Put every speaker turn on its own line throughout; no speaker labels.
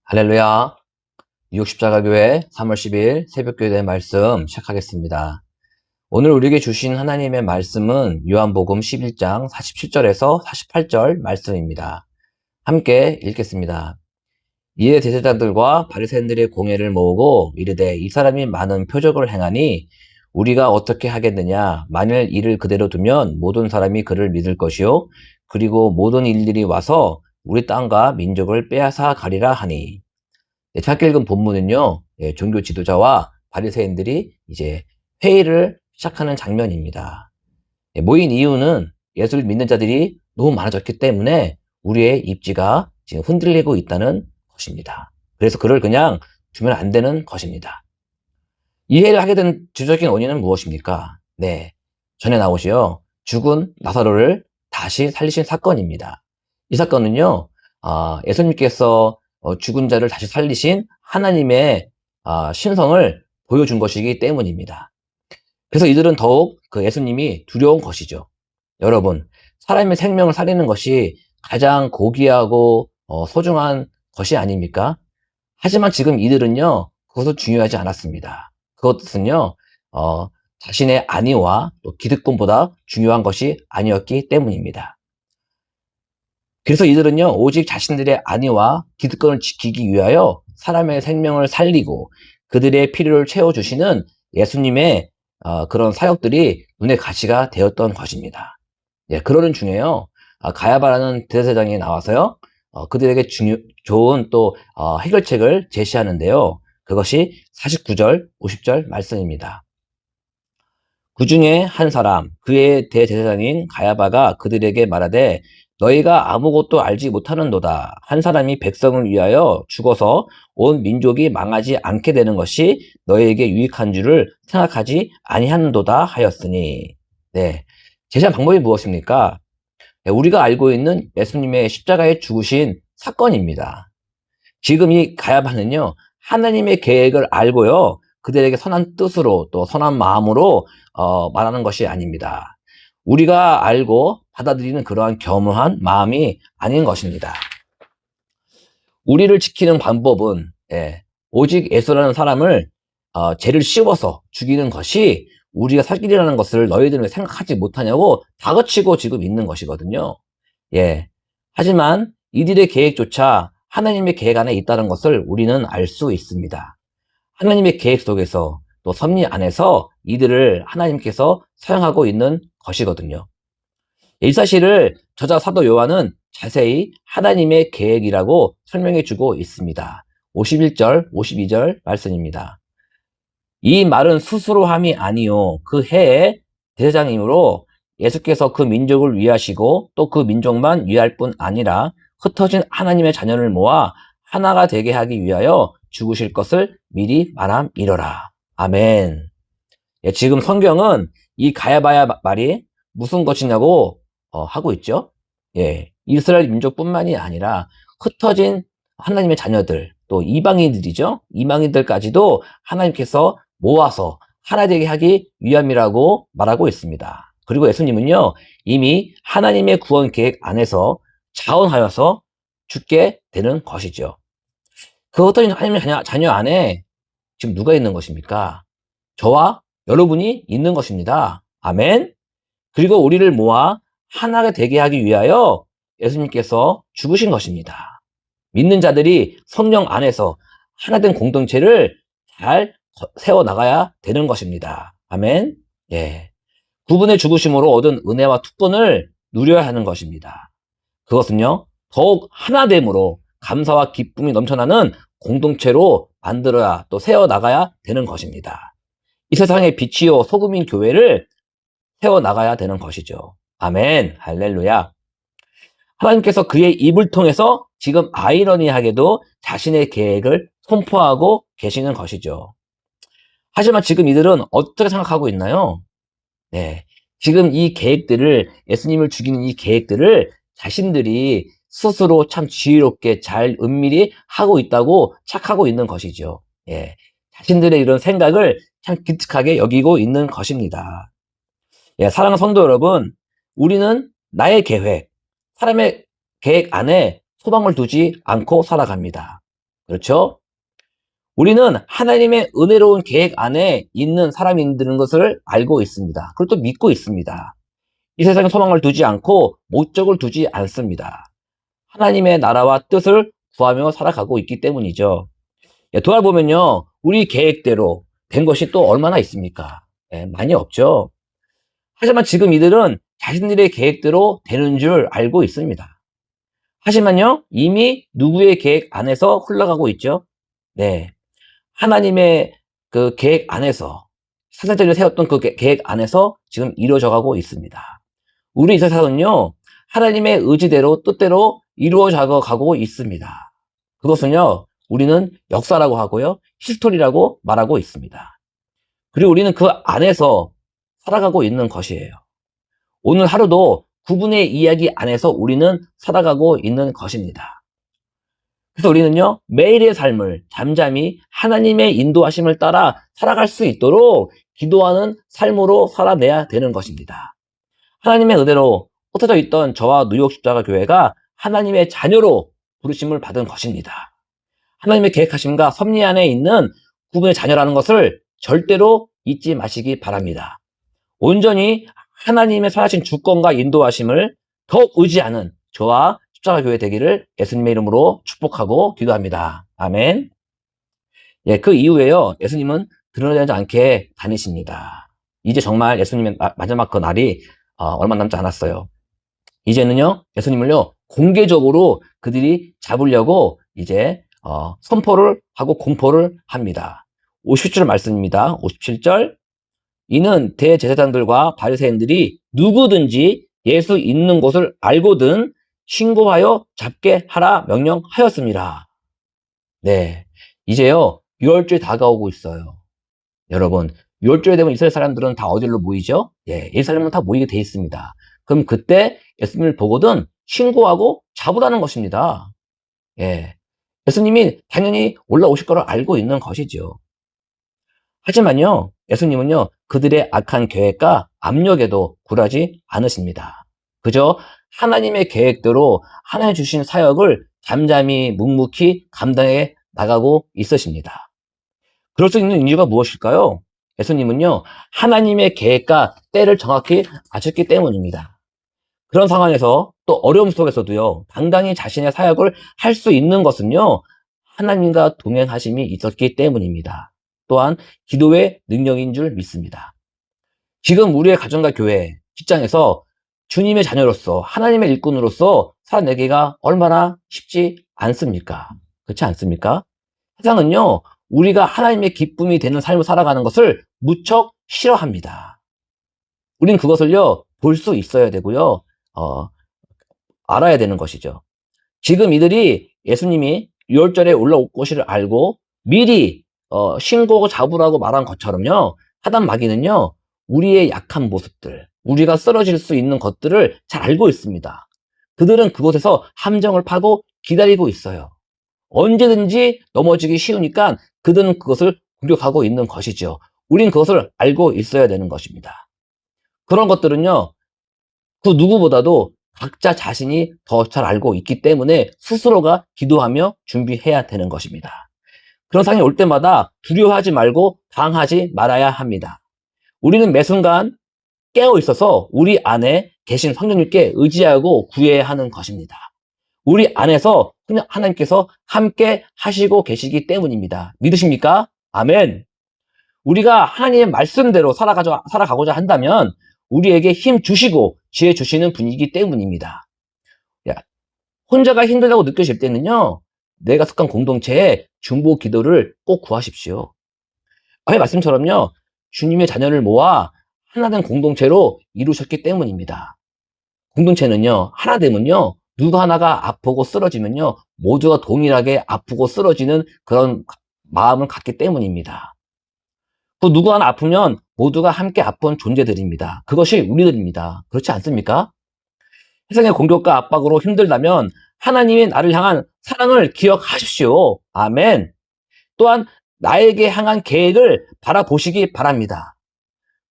할렐루야. 뉴욕 십자가교회 3월 10일 새벽교회 말씀 시작하겠습니다. 오늘 우리에게 주신 하나님의 말씀은 요한복음 11장 47절에서 48절 말씀입니다. 함께 읽겠습니다. 이에 대제사장들과 바리새인들의 공회를 모으고 이르되 이 사람이 많은 표적을 행하니 우리가 어떻게 하겠느냐. 만일 이를 그대로 두면 모든 사람이 그를 믿을 것이요 그리고 모든 일들이 와서 우리 땅과 민족을 빼앗아 가리라 하니. 짧게 읽은 본문은요, 종교 지도자와 바리새인들이 이제 회의를 시작하는 장면입니다. 모인 이유는 예수를 믿는 자들이 너무 많아졌기 때문에 우리의 입지가 지금 흔들리고 있다는 것입니다. 그래서 그를 그냥 두면 안 되는 것입니다. 이해를 하게 된 주적인 원인은 무엇입니까? 네, 전에 나오시요 죽은 나사로를 다시 살리신 사건입니다. 이 사건은요, 예수님께서 죽은 자를 다시 살리신 하나님의 신성을 보여준 것이기 때문입니다. 그래서 이들은 더욱 그 예수님이 두려운 것이죠. 여러분, 사람의 생명을 살리는 것이 가장 고귀하고 소중한 것이 아닙니까? 하지만 지금 이들은요, 그것은 중요하지 않았습니다. 그것은요, 자신의 안위와 또 기득권보다 중요한 것이 아니었기 때문입니다. 그래서 이들은요, 오직 자신들의 안위와 기득권을 지키기 위하여 사람의 생명을 살리고 그들의 필요를 채워주시는 예수님의 그런 사역들이 눈에 가시가 되었던 것입니다. 예, 그러는 중에요, 가야바라는 대제사장이 나와서요, 그들에게 좋은 또 해결책을 제시하는데요. 그것이 49절, 50절 말씀입니다. 그 중에 한 사람, 그의 대제사장인 가야바가 그들에게 말하되 너희가 아무것도 알지 못하는도다. 한 사람이 백성을 위하여 죽어서 온 민족이 망하지 않게 되는 것이 너희에게 유익한 줄을 생각하지 아니하는도다 하였으니. 네, 제시한 방법이 무엇입니까? 네, 우리가 알고 있는 예수님의 십자가에 죽으신 사건입니다. 지금 이 가야바는요, 하나님의 계획을 알고요, 그들에게 선한 뜻으로 또 선한 마음으로 말하는 것이 아닙니다. 우리가 알고 받아들이는 그러한 겸허한 마음이 아닌 것입니다. 우리를 지키는 방법은 오직 예수라는 사람을 죄를 씌워서 죽이는 것이 우리가 살 길이라는 것을 너희들은 왜 생각하지 못하냐고 다그치고 지금 있는 것이거든요. 예. 하지만 이들의 계획조차 하나님의 계획 안에 있다는 것을 우리는 알 수 있습니다. 하나님의 계획 속에서 또 섭리 안에서 이들을 하나님께서 사용하고 있는 것이거든요. 이 사실을 저자 사도 요한은 자세히 하나님의 계획이라고 설명해 주고 있습니다. 51절, 52절 말씀입니다. 이 말은 스스로 함이 아니요 그 해의 대제사장이므로 예수께서 그 민족을 위하시고 또 그 민족만 위할 뿐 아니라 흩어진 하나님의 자녀를 모아 하나가 되게 하기 위하여 죽으실 것을 미리 말함이러라. 아멘. 예, 지금 성경은 이 가야바야 말이 무슨 것이냐고 하고 있죠. 예, 이스라엘 민족뿐만이 아니라 흩어진 하나님의 자녀들, 또 이방인들이죠. 이방인들까지도 하나님께서 모아서 하나 되게 하기 위함이라고 말하고 있습니다. 그리고 예수님은요, 이미 하나님의 구원 계획 안에서 자원하여서 죽게 되는 것이죠. 그 흩어진 하나님의 자녀 안에 지금 누가 있는 것입니까? 저와 여러분이 있는 것입니다. 아멘. 그리고 우리를 모아 하나가 되게 하기 위하여 예수님께서 죽으신 것입니다. 믿는 자들이 성령 안에서 하나된 공동체를 잘 세워나가야 되는 것입니다. 아멘. 예. 그분의 죽으심으로 얻은 은혜와 특권을 누려야 하는 것입니다. 그것은요, 더욱 하나됨으로 감사와 기쁨이 넘쳐나는 공동체로 만들어야 또 세워나가야 되는 것입니다. 이 세상의 빛이요 소금인 교회를 세워나가야 되는 것이죠. 아멘. 할렐루야. 하나님께서 그의 입을 통해서 지금 아이러니하게도 자신의 계획을 선포하고 계시는 것이죠. 하지만 지금 이들은 어떻게 생각하고 있나요? 네, 지금 이 계획들을, 예수님을 죽이는 이 계획들을 자신들이 스스로 참 지혜롭게 잘 은밀히 하고 있다고 착하고 있는 것이죠. 예, 자신들의 이런 생각을 참 기특하게 여기고 있는 것입니다. 예, 사랑하는 성도 여러분, 우리는 나의 계획, 사람의 계획 안에 소망을 두지 않고 살아갑니다. 그렇죠? 우리는 하나님의 은혜로운 계획 안에 있는 사람인 것을 알고 있습니다. 그리고 또 믿고 있습니다. 이 세상에 소망을 두지 않고 목적을 두지 않습니다. 하나님의 나라와 뜻을 구하며 살아가고 있기 때문이죠. 돌아보면요, 우리 계획대로 된 것이 또 얼마나 있습니까? 많이 없죠. 하지만 지금 이들은 자신들의 계획대로 되는 줄 알고 있습니다. 하지만요, 이미 누구의 계획 안에서 흘러가고 있죠. 네, 하나님의 그 계획 안에서, 사사절에 세웠던 그 계획 안에서 지금 이루어져 가고 있습니다. 우리 이 세상은요, 하나님의 의지대로 뜻대로 이루어져 가고 있습니다. 그것은요, 우리는 역사라고 하고요, 히스토리라고 말하고 있습니다. 그리고 우리는 그 안에서 살아가고 있는 것이에요. 오늘 하루도 그분의 이야기 안에서 우리는 살아가고 있는 것입니다. 그래서 우리는요, 매일의 삶을 잠잠히 하나님의 인도하심을 따라 살아갈 수 있도록 기도하는 삶으로 살아내야 되는 것입니다. 하나님의 은혜로 흩어져 있던 저와 뉴욕 십자가 교회가 하나님의 자녀로 부르심을 받은 것입니다. 하나님의 계획하심과 섭리 안에 있는 그분의 자녀라는 것을 절대로 잊지 마시기 바랍니다. 온전히 하나님의 선하신 주권과 인도하심을 더욱 의지하는 저와 십자가 교회 되기를 예수님의 이름으로 축복하고 기도합니다. 아멘. 그 이후에요, 예수님은 드러나지 않게 다니십니다. 이제 정말 예수님의 마지막 그 날이 얼마 남지 않았어요. 이제는요, 예수님을요, 공개적으로 그들이 잡으려고 이제 선포를 하고 공포를 합니다. 57절 말씀입니다. 57절. 이는 대제사장들과 바리새인들이 누구든지 예수 있는 곳을 알고든 신고하여 잡게 하라 명령하였습니다. 네, 이제요, 유월절 다가오고 있어요. 여러분, 유월절에 되면 이스라엘 사람들은 다 어디로 모이죠? 예루살렘은 다 모이게 돼 있습니다. 그럼 그때 예수님을 보거든 신고하고 잡으라는 것입니다. 예수님이 당연히 올라오실 거를 알고 있는 것이죠. 하지만요, 예수님은요, 그들의 악한 계획과 압력에도 굴하지 않으십니다. 그저 하나님의 계획대로 하나님 주신 사역을 잠잠히 묵묵히 감당해 나가고 있으십니다. 그럴 수 있는 이유가 무엇일까요? 예수님은요, 하나님의 계획과 때를 정확히 아셨기 때문입니다. 그런 상황에서 또 어려움 속에서도요, 당당히 자신의 사역을 할 수 있는 것은요, 하나님과 동행하심이 있었기 때문입니다. 또한 기도의 능력인 줄 믿습니다. 지금 우리의 가정과 교회, 직장에서 주님의 자녀로서 하나님의 일꾼으로서 살아내기가 얼마나 쉽지 않습니까? 그렇지 않습니까? 세상은요, 우리가 하나님의 기쁨이 되는 삶을 살아가는 것을 무척 싫어합니다. 우린 그것을요, 볼 수 있어야 되고요, 알아야 되는 것이죠. 지금 이들이 예수님이 유월절에 올라올 것을 알고 미리 신고하고 잡으라고 말한 것처럼요, 사단 마귀는요, 우리의 약한 모습들, 우리가 쓰러질 수 있는 것들을 잘 알고 있습니다. 그들은 그곳에서 함정을 파고 기다리고 있어요. 언제든지 넘어지기 쉬우니까 그들은 그것을 공격하고 있는 것이죠. 우린 그것을 알고 있어야 되는 것입니다. 그런 것들은요, 그 누구보다도 각자 자신이 더 잘 알고 있기 때문에 스스로가 기도하며 준비해야 되는 것입니다. 그런 상황이 올 때마다 두려워하지 말고 당하지 말아야 합니다. 우리는 매 순간 깨어 있어서 우리 안에 계신 성령님께 의지하고 구해야 하는 것입니다. 우리 안에서 하나님께서 함께 하시고 계시기 때문입니다. 믿으십니까? 아멘. 우리가 하나님의 말씀대로 살아가고자 한다면 우리에게 힘 주시고 지혜 주시는 분이기 때문입니다. 혼자가 힘들다고 느껴질 때는요, 내가 속한 공동체에 중보 기도를 꼭 구하십시오. 아의 말씀처럼요, 주님의 자녀를 모아 하나된 공동체로 이루셨기 때문입니다. 공동체는요, 하나 되면요, 누구 하나가 아프고 쓰러지면요, 모두가 동일하게 아프고 쓰러지는 그런 마음을 갖기 때문입니다. 또 누구 하나 아프면 모두가 함께 아픈 존재들입니다. 그것이 우리들입니다. 그렇지 않습니까? 세상의 공격과 압박으로 힘들다면 하나님이 나를 향한 사랑을 기억하십시오. 아멘. 또한 나에게 향한 계획을 바라보시기 바랍니다.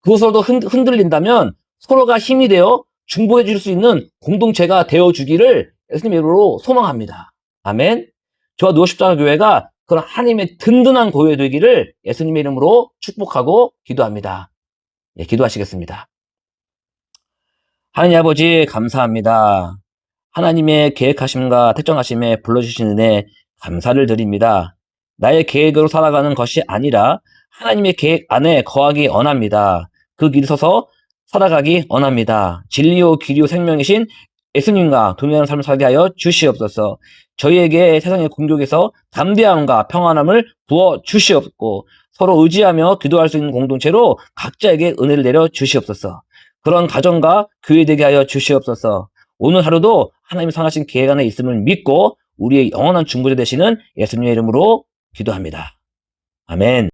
그것으로도 흔들린다면 서로가 힘이 되어 중보해 줄 수 있는 공동체가 되어 주기를 예수님 이름으로 소망합니다. 아멘. 저와 누워십자가 교회가 그런 하나님의 든든한 교회 되기를 예수님의 이름으로 축복하고 기도합니다. 예, 기도하시겠습니다. 하나님 아버지 감사합니다. 하나님의 계획하심과 택정하심에 불러주신 은혜 감사를 드립니다. 나의 계획으로 살아가는 것이 아니라 하나님의 계획 안에 거하기 원합니다. 그 길을 서서 살아가기 원합니다. 진리요 길이요 생명이신 예수님과 동행하는 삶을 살게 하여 주시옵소서. 저희에게 세상의 공격에서 담대함과 평안함을 부어 주시옵고 서로 의지하며 기도할 수 있는 공동체로 각자에게 은혜를 내려 주시옵소서. 그런 가정과 교회 되게 하여 주시옵소서. 오늘 하루도 하나님의 선하신 계획 안에 있음을 믿고 우리의 영원한 중보자 되시는 예수님의 이름으로 기도합니다. 아멘.